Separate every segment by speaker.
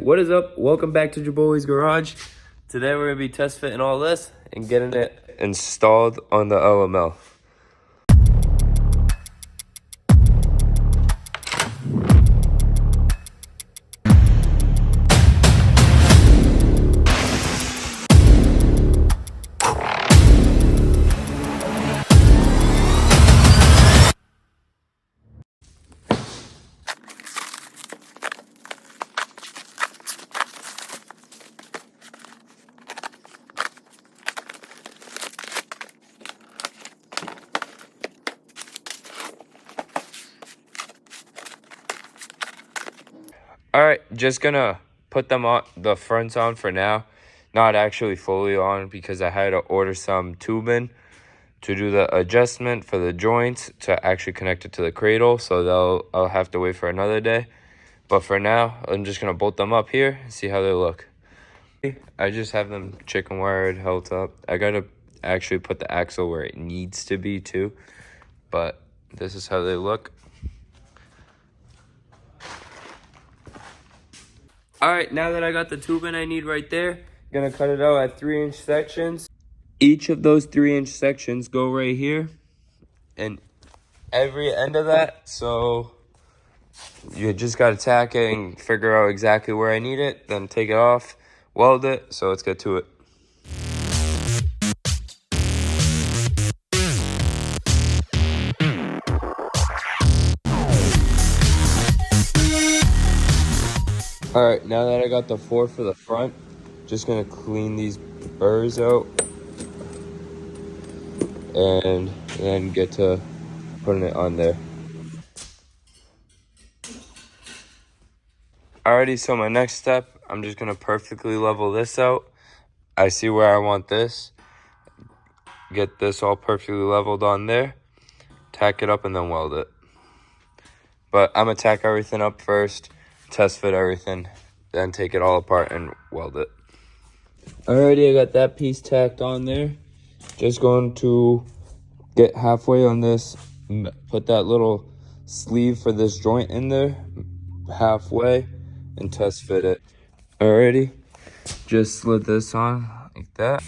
Speaker 1: What is up? Welcome back to Jaboy's Garage. Today we're going to be test fitting all this and getting it installed on the LML. Alright, just gonna put them on the fronts on for now. Not actually fully on because I had to order some tubing to do the adjustment for the joints to actually connect it to the cradle. So I'll have to wait for another day. But for now, I'm just gonna bolt them up here and see how they look. I just have them chicken wired, held up. I gotta actually put the axle where it needs to be too. But this is how they look. Alright, now that I got the tubing I need right there, I'm gonna cut it out at 3-inch sections. Each of those 3-inch sections go right here and every end of that. So you just gotta tack it and figure out exactly where I need it, then take it off, weld it. So let's get to it. Alright, now that I got the 4 for the front, just gonna clean these burrs out and then get to putting it on there. Alrighty, so my next step, I'm just gonna perfectly level this out. I see where I want this. Get this all perfectly leveled on there. Tack it up and then weld it. But I'm gonna tack everything up first, test fit everything, then take it all apart and weld it. Alrighty, I got that piece tacked on there. Just going to get halfway on this, put that little sleeve for this joint in there, halfway, and test fit it. Alrighty, just slid this on like that.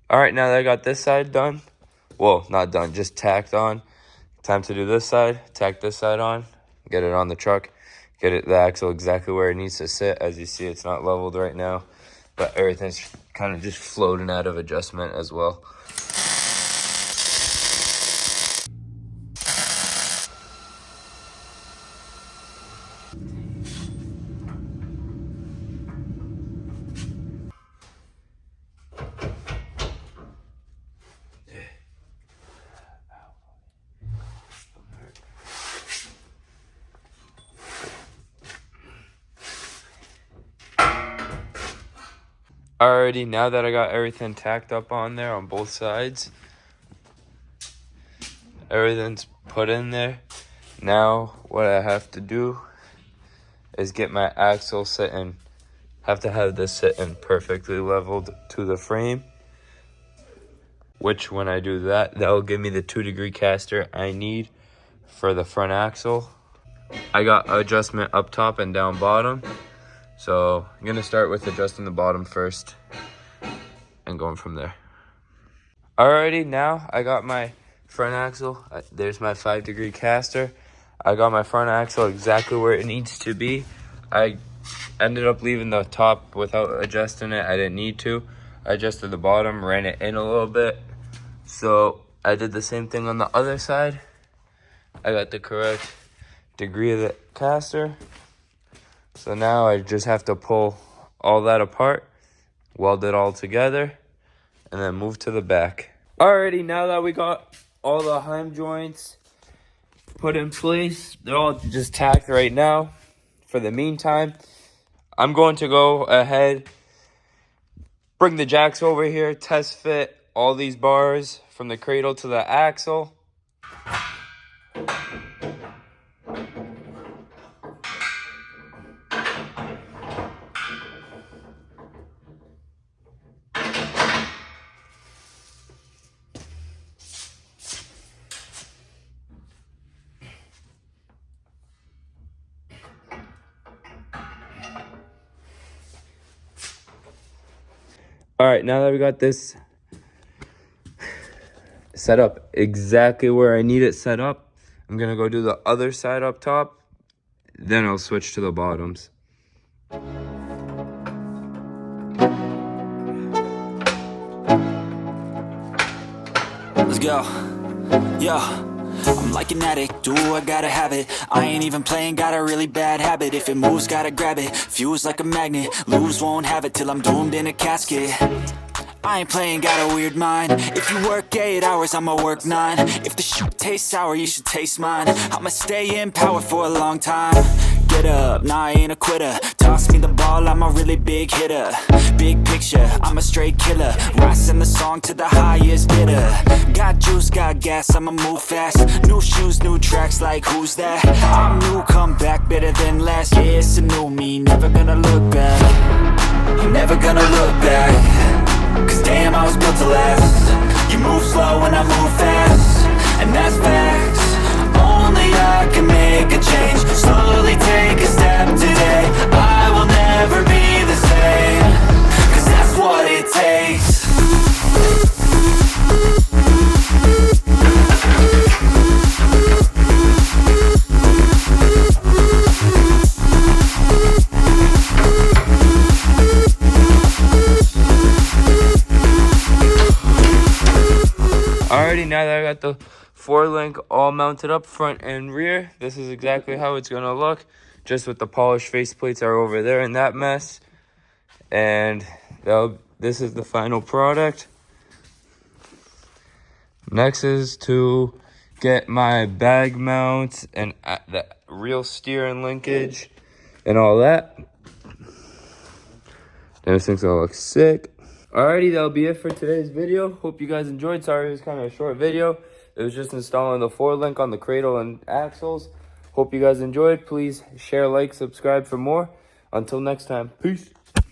Speaker 1: Alright, now that I got this side done, well, not done, just tacked on, time to do this side, tack this side on, get it on the truck, get it the axle exactly where it needs to sit. As you see, it's not leveled right now, but everything's kind of just floating out of adjustment as well. Alrighty, now that I got everything tacked up on there on both sides, everything's put in there. Now what I have to do is get my axle sitting. Have to have this sitting perfectly leveled to the frame, which when I do that, that will give me the 2-degree caster I need for the front axle. I got adjustment up top and down bottom. So I'm gonna start with adjusting the bottom first and going from there. Alrighty, now I got my front axle. There's my 5-degree caster. I got my front axle exactly where it needs to be. I ended up leaving the top without adjusting it. I didn't need to. I adjusted the bottom, ran it in a little bit. So I did the same thing on the other side. I got the correct degree of the caster. So now I just have to pull all that apart, weld it all together, and then move to the back. Alrighty, now that we got all the heim joints put in place, they're all just tacked right now. For the meantime, I'm going to go ahead, bring the jacks over here, test fit all these bars from the cradle to the axle. All right, now that we got this set up exactly where I need it set up, I'm gonna go do the other side up top, then I'll switch to the bottoms.
Speaker 2: Let's go. Yo, I'm like an addict, ooh, I gotta have it. I ain't even playing, got a really bad habit. If it moves, gotta grab it. Fuse like a magnet, lose, won't have it till I'm doomed in a casket. I ain't playing, got a weird mind. If you work 8 hours, I'ma work 9. If the shit tastes sour, you should taste mine. I'ma stay in power for a long time. Get up, nah, I ain't a quitter. Toss me the ball, I'm a really big hitter. Big picture, I'm a straight killer. Rising the song to the highest bidder. Got juice, got gas, I'ma move fast. New shoes, new tracks, like who's that? I'm new, come back, better than last. Yeah, it's a new me, never gonna look back. I'm never gonna look back. Cause damn, I was built to last. You move slow and I move fast, and that's facts. Only I can make a change. Slowly take a step today. I will never be the same. Cause that's what it takes.
Speaker 1: Alrighty, now that I got the 4-link all mounted up front and rear, this is exactly how it's gonna look. Just with the polished faceplates are over there in that mess. And this is the final product. Next is to get my bag mounts and the real steering linkage and all that. And this thing's gonna look sick. Alrighty, that'll be it for today's video. Hope you guys enjoyed. Sorry it was kind of a short video. It was just installing the 4-link on the cradle and axles. Hope you guys enjoyed. Please share, like, subscribe for more. Until next time, peace.